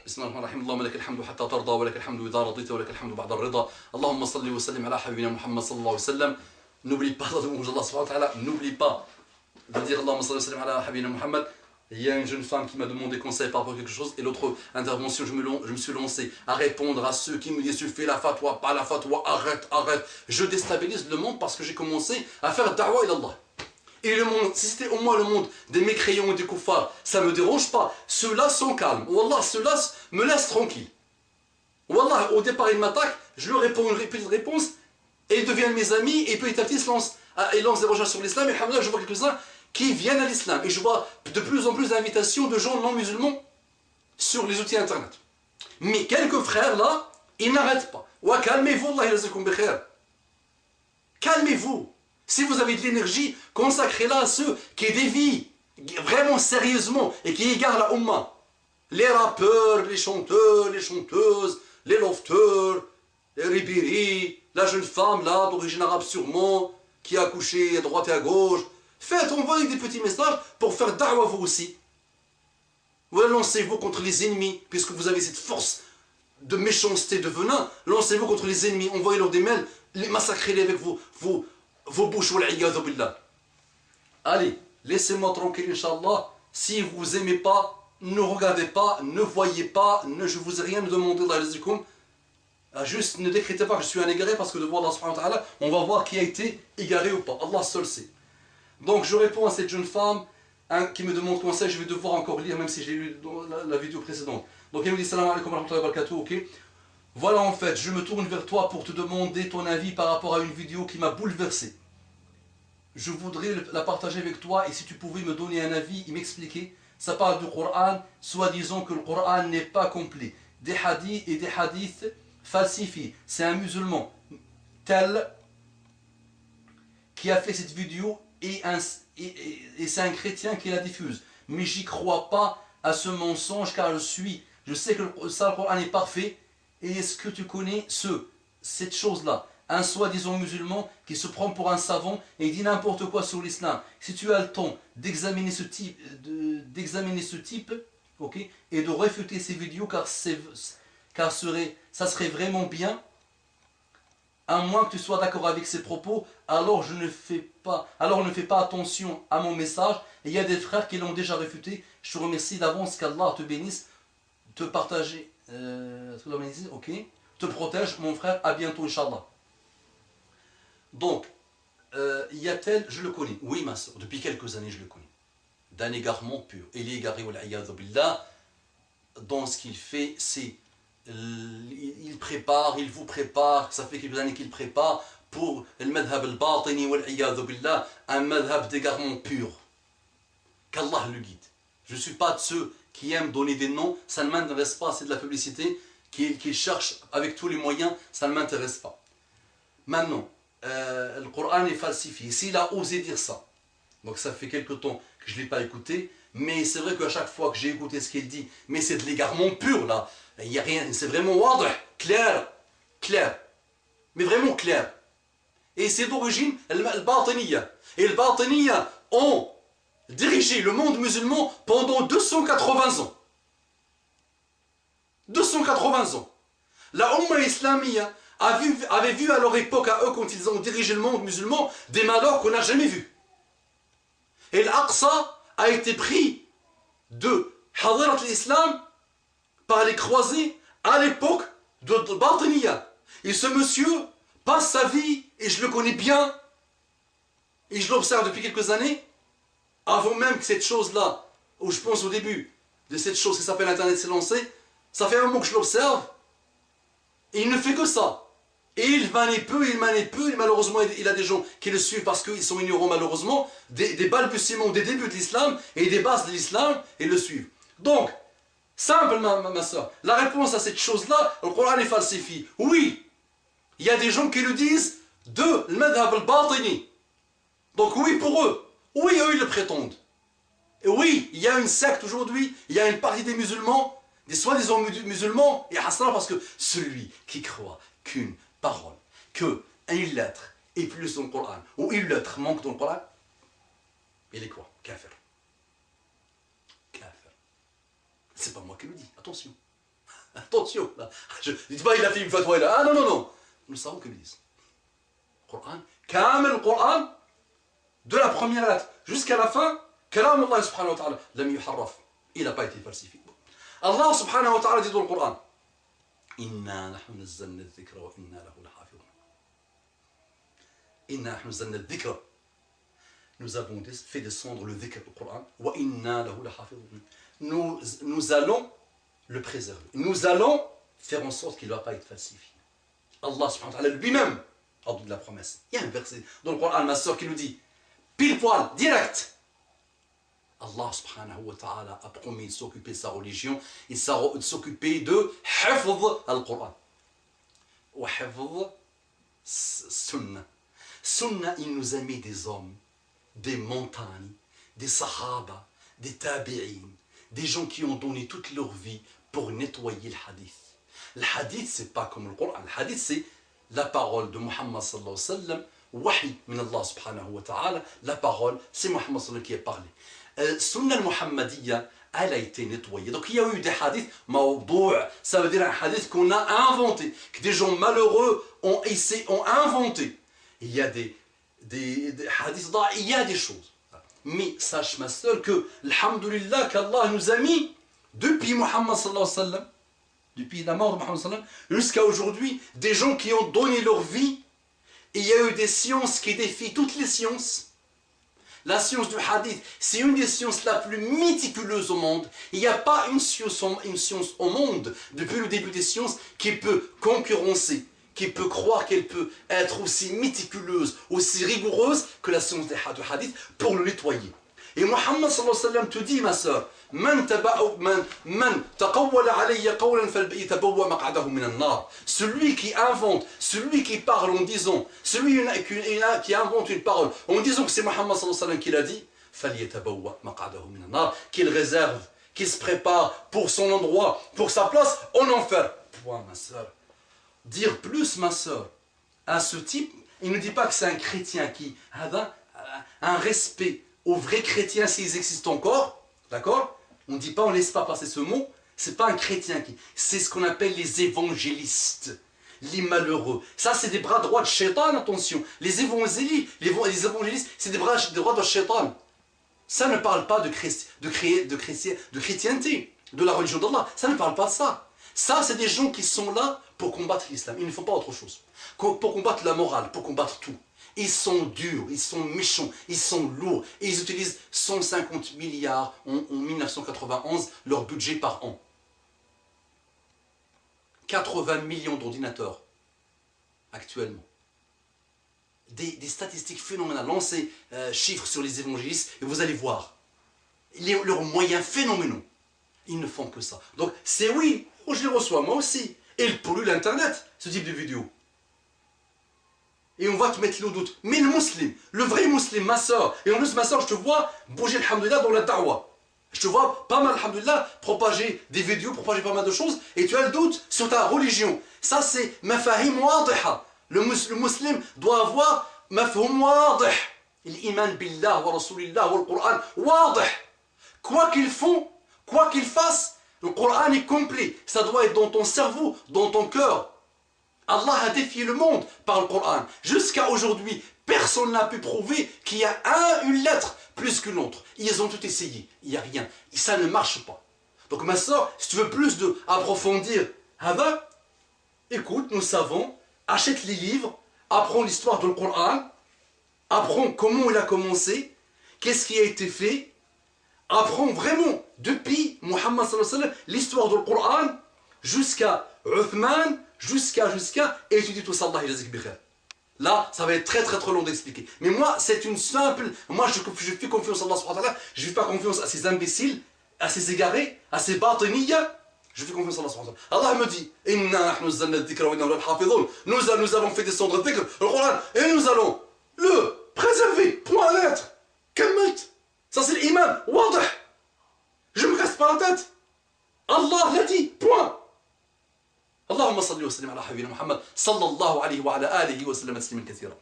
بسم الله الرحمن الرحيم. اللهم لك الحمد حتى ترضى ولك الحمد إذا رضيت ولك الحمد بعد الرضا. اللهم صل وسلم على حبيبنا محمد صلى الله عليه وسلم. N'oublie pas de louange Allah subhanahu wa ta'ala, n'oublie pas de dire Allahumma salli wa sallim ala habibina Muhammad. Il y a une jeune femme qui m'a demandé conseil par rapport à quelque chose, et l'autre intervention, je me suis lancé à répondre à ceux qui me disent tu fais la fatwa, pas la fatwa, arrête, arrête. Je déstabilise le monde parce que j'ai commencé à faire da'wa ila Allah. Et le monde, si c'était au moins le monde des mécréants et des koufars, ça ne me dérange pas. Ceux-là sont calmes. Wallah, ceux-là me laissent tranquille. Wallah, au départ, ils m'attaquent, je leur réponds une petite réponse, et ils deviennent mes amis, et petit à petit, ils lancent des recherches sur l'islam, et alhamdoulilah, je vois quelques-uns qui viennent à l'islam. Et je vois de plus en plus d'invitations de gens non musulmans sur les outils internet. Mais quelques frères là, ils n'arrêtent pas. Wa calmez-vous, Allah yazakum bi khair. Calmez-vous. Si vous avez de l'énergie, consacrez-la à ceux qui dévient vraiment sérieusement et qui égarent la Ummah. Les rappeurs, les chanteurs, les chanteuses, les lofteurs, les ribiri, la jeune femme là, d'origine arabe sûrement, qui a accouché à droite et à gauche. Faites, envoyez des petits messages pour faire da'wa vous aussi. Vous lancez-vous contre les ennemis, puisque vous avez cette force de méchanceté, de venin. Lancez-vous contre les ennemis, envoyez-leur des mails, massacrez-les avec vos bouches. Allez, laissez-moi tranquille, Inch'Allah. Si vous n'aimez pas, ne regardez pas, ne voyez pas, je ne vous ai rien demandé, juste ne décrétez pas que je suis un égaré, parce que devant Allah subhanahu wa ta'ala, on va voir qui a été égaré ou pas. Allah seul sait. Donc je réponds à cette jeune femme qui me demande conseil, je vais devoir encore lire, même si j'ai lu dans la vidéo précédente. Donc elle me dit salam alaikum wa rahmatullahi wa barakatuh, ok. Voilà, en fait, je me tourne vers toi pour te demander ton avis par rapport à une vidéo qui m'a bouleversé. Je voudrais la partager avec toi, et si tu pouvais me donner un avis et m'expliquer. Ça parle du Coran, soi-disant que le Coran n'est pas complet. Des hadiths et des hadiths falsifiés. C'est un musulman tel qui a fait cette vidéo et c'est un chrétien qui la diffuse. Mais j'y crois pas à ce mensonge, car je sais que le Coran est parfait. Et est-ce que tu connais cette chose-là? Un soi-disant musulman qui se prend pour un savant et dit n'importe quoi sur l'islam. Si tu as le temps d'examiner ce type, okay, et de réfuter ces vidéos, car ça serait vraiment bien, à moins que tu sois d'accord avec ses propos, alors ne fais pas attention à mon message. Et il y a des frères qui l'ont déjà réfuté. Je te remercie d'avance, qu'Allah te bénisse, te partager, ok, te protège mon frère, à bientôt Inch'Allah. Donc, y a-t-elle, je le connais, oui ma soeur, depuis quelques années je le connais, d'un égarement pur. Il est égaré, wal'iyadhu billah, dans ce qu'il fait, c'est, il prépare, il vous prépare, ça fait quelques années qu'il prépare pour le madhab al-batini, wal'iyadhu billah, un madhab d'égarement pur. Qu'Allah le guide. Je ne suis pas de ceux qui aiment donner des noms, ça ne m'intéresse pas, c'est de la publicité, qui cherchent avec tous les moyens, ça ne m'intéresse pas. Maintenant, le Coran est falsifié. S'il a osé dire ça, donc ça fait quelque temps que je ne l'ai pas écouté, mais c'est vrai qu'à chaque fois que j'ai écouté ce qu'il dit, mais c'est de l'égarement pur là, il n'y a rien, c'est vraiment wadh, clair, mais vraiment clair. Et c'est d'origine le batiniya. Et le batiniya ont dirigé le monde musulman pendant 280 ans. 280 ans. La Ummah islamiyya avait vu à leur époque, à eux, quand ils ont dirigé le monde musulman, des malheurs qu'on n'a jamais vus. Et l'Aqsa a été pris de Hadirat l'Islam par les croisés à l'époque de Batiniya. Et ce monsieur passe sa vie, et je le connais bien, et je l'observe depuis quelques années, avant même que cette chose-là, où je pense au début de cette chose qui s'appelle Internet s'est lancée, ça fait un moment que je l'observe, et il ne fait que ça. Et il manie peu, et malheureusement il a des gens qui le suivent parce qu'ils sont ignorants malheureusement, des balbutiements, des débuts de l'islam, et des bases de l'islam, et le suivent. Donc, simple ma soeur, la réponse à cette chose-là, le Coran est falsifié. Oui, il y a des gens qui le disent de le madhab al-batini. Donc oui pour eux, oui eux ils le prétendent. Et oui, il y a une secte aujourd'hui, il y a une partie des musulmans, des soi-disant musulmans, et hassan parce que celui qui croit qu'une parole, qu'une lettre est plus dans le Coran, ou une lettre manque dans le Coran, il est quoi? Kafir. Kafir. C'est pas moi qui le dis, attention. Attention, je ne dis pas il a fait une fatwa là. Ah non, non, non. Nous savons que ils disent. Coran, Kamel le Coran, de la première lettre jusqu'à la fin, Kalam Allah subhanahu wa ta'ala, lam yuharraf. Il n'a pas été falsifié. Allah subhanahu wa ta'ala dit dans le Coran, Inna nahnu nazzalna al-dhikra wa inna lahu lahafidhun. Inna nahnu nazzalna al-dhikra. Nous avons fait descendre le dhikr du Coran. Wa inna lahu lahafidhun. Nous allons le préserver. Nous allons faire en sorte qu'il ne va pas être falsifié. Allah subhanahu wa ta'ala lui-même a donné la promesse. Il y a un verset dans le Coran, ma soeur, qui nous dit, pile poil, direct. Allah subhanahu wa ta'ala a promis de s'occuper de sa religion et de s'occuper de hifz al-Qur'an. Wa hifz sunnah. Sunnah, il nous a mis des hommes, des montagnes, des sahaba, des tabi'in, des gens qui ont donné toute leur vie pour nettoyer le hadith. Le hadith, c'est pas comme le Coran. Le hadith, c'est la parole de Muhammad sallallahu alayhi wa sallam, wahi min Allah subhanahu wa ta'ala. La parole, c'est Muhammad sallallahu alayhi wa sallam qui a parlé. Sunnah al-Muhammadiyya, elle a été nettoyée. Donc il y a eu des hadiths mawdou', ça veut dire un hadith qu'on a inventé, que des gens malheureux ont inventé. Il y a des hadiths, il y a des choses. Mais sache ma soeur que, alhamdulillah, qu'Allah nous a mis, depuis Muhammad sallallahu alayhi wa sallam, depuis la mort de Muhammad sallallahu alayhi wa sallam, jusqu'à aujourd'hui, des gens qui ont donné leur vie. Et il y a eu des sciences qui défient toutes les sciences. La science du hadith, c'est une des sciences la plus méticuleuses au monde. Il n'y a pas une science au monde, depuis le début des sciences, qui peut concurrencer, qui peut croire qu'elle peut être aussi méticuleuse, aussi rigoureuse que la science du hadith pour le nettoyer. Et Muhammad sallallahu alayhi wa sallam te dit, ma soeur, celui qui invente, celui qui parle en disant, celui qui invente une parole en disant que c'est Muhammad sallallahu alayhi wa sallam qui l'a dit, qu'il réserve, qu'il se prépare pour son endroit, pour sa place en enfer. Point, ma soeur. Dire plus, ma soeur, à ce type, il ne dit pas que c'est un chrétien qui a un respect aux vrais chrétiens s'ils existent encore, d'accord? On ne dit pas, on ne laisse pas passer ce mot, c'est pas un chrétien qui... C'est ce qu'on appelle les évangélistes, les malheureux. Ça, c'est des bras droits de Shaitan, attention. Les évangélistes, c'est des bras droits de Shaitan. Ça ne parle pas de chrétienté, de la religion d'Allah. Ça ne parle pas de ça. Ça, c'est des gens qui sont là pour combattre l'islam. Ils ne font pas autre chose. Pour combattre la morale, pour combattre tout. Ils sont durs, ils sont méchants, ils sont lourds. Et ils utilisent 150 milliards en 1991, leur budget par an. 80 millions d'ordinateurs actuellement. Des statistiques phénoménales. Lancez chiffres sur les évangélistes et vous allez voir. Leurs moyens phénoménaux. Ils ne font que ça. Donc c'est oui, je les reçois, moi aussi. Et ils polluent l'internet, ce type de vidéos. Et on va te mettre le doute. Mais le musulman, le vrai musulman, ma soeur, et en plus ma soeur, je te vois bouger, alhamdoulilah, dans la da'wah. Je te vois pas mal, alhamdoulilah, propager des vidéos, propager pas mal de choses, et tu as le doute sur ta religion. Ça, c'est mafahim wadiha. Le musulman doit avoir mafhum wadih. L'iman billah wa rasulillah wa al-Qur'an wadih. Quoi qu'ils font, quoi qu'ils fassent, le Coran est complet. Ça doit être dans ton cerveau, dans ton cœur. Allah a défié le monde par le Coran. Jusqu'à aujourd'hui, personne n'a pu prouver qu'il y a une lettre plus qu'une autre. Ils ont tout essayé. Il n'y a rien. Ça ne marche pas. Donc ma soeur, si tu veux plus approfondir, écoute, nous savons, achète les livres, apprends l'histoire du Coran, apprends comment il a commencé, qu'est-ce qui a été fait, apprends vraiment, depuis Muhammad sallallahu alayhi wa sallam, l'histoire du Coran, jusqu'à Uthman, jusqu'à, et étudie tout ça, Allah yazik bi khair. Là, ça va être très long d'expliquer. Mais moi, c'est une simple... Moi, je fais confiance à Allah subhanahu wa ta'ala. Je ne fais pas confiance à ces imbéciles, à ces égarés, à ces batiniyya. Je fais confiance à Allah subhanahu wa ta'ala. Allah me dit, Inna nahnu nazzalna al-dhikra wa inna lahu lahafidhun. Nous avons fait descendre le dhikr, le Coran, et nous allons le préserver. Point à lettre. Kammalt. Ça, c'est l'iman. Wadih. Je ne me casse pas la tête. Allah l'a dit. Point. اللهم صل وسلم على حبيبنا محمد صلى الله عليه وعلى آله وسلم تسليما كثيرا.